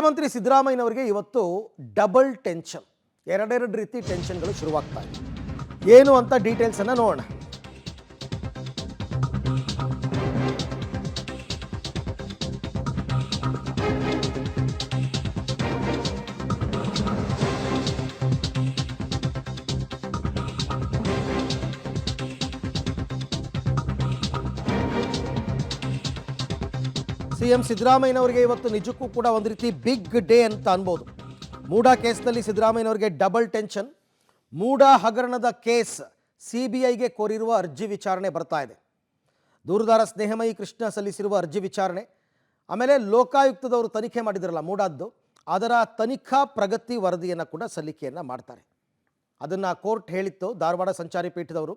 ಮುಖ್ಯಮಂತ್ರಿ ಸಿದ್ದರಾಮಯ್ಯನವರಿಗೆ ಇವತ್ತು double tension, ಎರಡೆರಡು ರೀತಿ ಟೆನ್ಷನ್ಗಳು ಶುರುವಾಗ್ತಾ ಇದೆ. ಏನು ಅಂತ ಡೀಟೇಲ್ಸ್ ಅನ್ನು ನೋಡೋಣ. ಸಿಎಂ ಸಿದ್ದರಾಮಯ್ಯನವರಿಗೆ ಇವತ್ತು ನಿಜಕ್ಕೂ ಕೂಡ ಒಂದು ರೀತಿ ಬಿಗ್ ಡೇ ಅಂತ ಅನ್ಬೋದು. ಮೂಡಾ ಕೇಸ್ನಲ್ಲಿ ಸಿದ್ದರಾಮಯ್ಯನವರಿಗೆ ಡಬಲ್ ಟೆನ್ಷನ್. ಮೂಡಾ ಹಗರಣದ ಕೇಸ್ ಸಿಬಿಐಗೆ ಕೋರಿರುವ ಅರ್ಜಿ ವಿಚಾರಣೆ ಬರ್ತಾ ಇದೆ. ದೂರುದಾರ ಸ್ನೇಹಮಯಿ ಕೃಷ್ಣ ಸಲ್ಲಿಸಿರುವ ಅರ್ಜಿ ವಿಚಾರಣೆ, ಆಮೇಲೆ ಲೋಕಾಯುಕ್ತದವರು ತನಿಖೆ ಮಾಡಿದ್ರಲ್ಲ ಮೂಡಾದ್ದು, ಅದರ ತನಿಖಾ ಪ್ರಗತಿ ವರದಿಯನ್ನು ಕೂಡ ಸಲ್ಲಿಕೆಯನ್ನು ಮಾಡ್ತಾರೆ. ಅದನ್ನು ಕೋರ್ಟ್ ಹೇಳಿತ್ತು, ಧಾರವಾಡ ಸಂಚಾರಿ ಪೀಠದವರು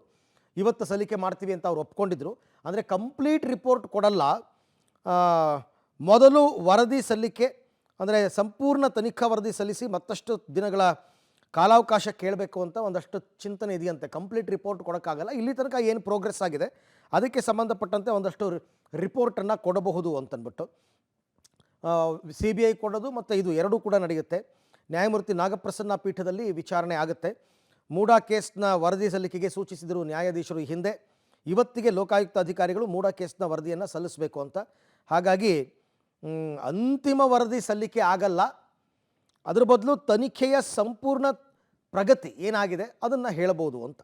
ಇವತ್ತು ಸಲ್ಲಿಕೆ ಮಾಡ್ತೀವಿ ಅಂತ ಅವ್ರು ಒಪ್ಕೊಂಡಿದ್ರು. ಅಂದರೆ ಕಂಪ್ಲೀಟ್ ರಿಪೋರ್ಟ್ ಕೊಡಲ್ಲ, ಮೊದಲು ವರದಿ ಸಲ್ಲಿಕೆ, ಅಂದರೆ ಸಂಪೂರ್ಣ ತನಿಖಾ ವರದಿ ಸಲ್ಲಿಸಿ ಮತ್ತಷ್ಟು ದಿನಗಳ ಕಾಲಾವಕಾಶ ಕೇಳಬೇಕು ಅಂತ ಒಂದಷ್ಟು ಚಿಂತನೆ ಇದೆಯಂತೆ. ಕಂಪ್ಲೀಟ್ ರಿಪೋರ್ಟ್ ಕೊಡೋಕ್ಕಾಗಲ್ಲ, ಇಲ್ಲಿ ತನಕ ಏನು ಪ್ರೋಗ್ರೆಸ್ ಆಗಿದೆ ಅದಕ್ಕೆ ಸಂಬಂಧಪಟ್ಟಂತೆ ಒಂದಷ್ಟು ರಿಪೋರ್ಟನ್ನು ಕೊಡಬಹುದು ಅಂತಂದ್ಬಿಟ್ಟು ಸಿ ಬಿ ಐ ಕೊಡೋದು ಮತ್ತು ಇದು ಎರಡೂ ಕೂಡ ನಡೆಯುತ್ತೆ. ನ್ಯಾಯಮೂರ್ತಿ ನಾಗಪ್ರಸನ್ನ ಪೀಠದಲ್ಲಿ ವಿಚಾರಣೆ ಆಗುತ್ತೆ. ಮೂಡಾ ಕೇಸ್ನ ವರದಿ ಸಲ್ಲಿಕೆಗೆ ಸೂಚಿಸಿದರು ನ್ಯಾಯಾಧೀಶರು ಹಿಂದೆ. ಇವತ್ತಿಗೆ ಲೋಕಾಯುಕ್ತ ಅಧಿಕಾರಿಗಳು ಮೂಡಾ ಕೇಸ್ನ ವರದಿಯನ್ನು ಸಲ್ಲಿಸಬೇಕು ಅಂತ. ಹಾಗಾಗಿ ಅಂತಿಮ ವರದಿ ಸಲ್ಲಿಕೆ ಆಗಲ್ಲ, ಅದರ ಬದಲು ತನಿಖೆಯ ಸಂಪೂರ್ಣ ಪ್ರಗತಿ ಏನಾಗಿದೆ ಅದನ್ನು ಹೇಳಬಹುದು ಅಂತ.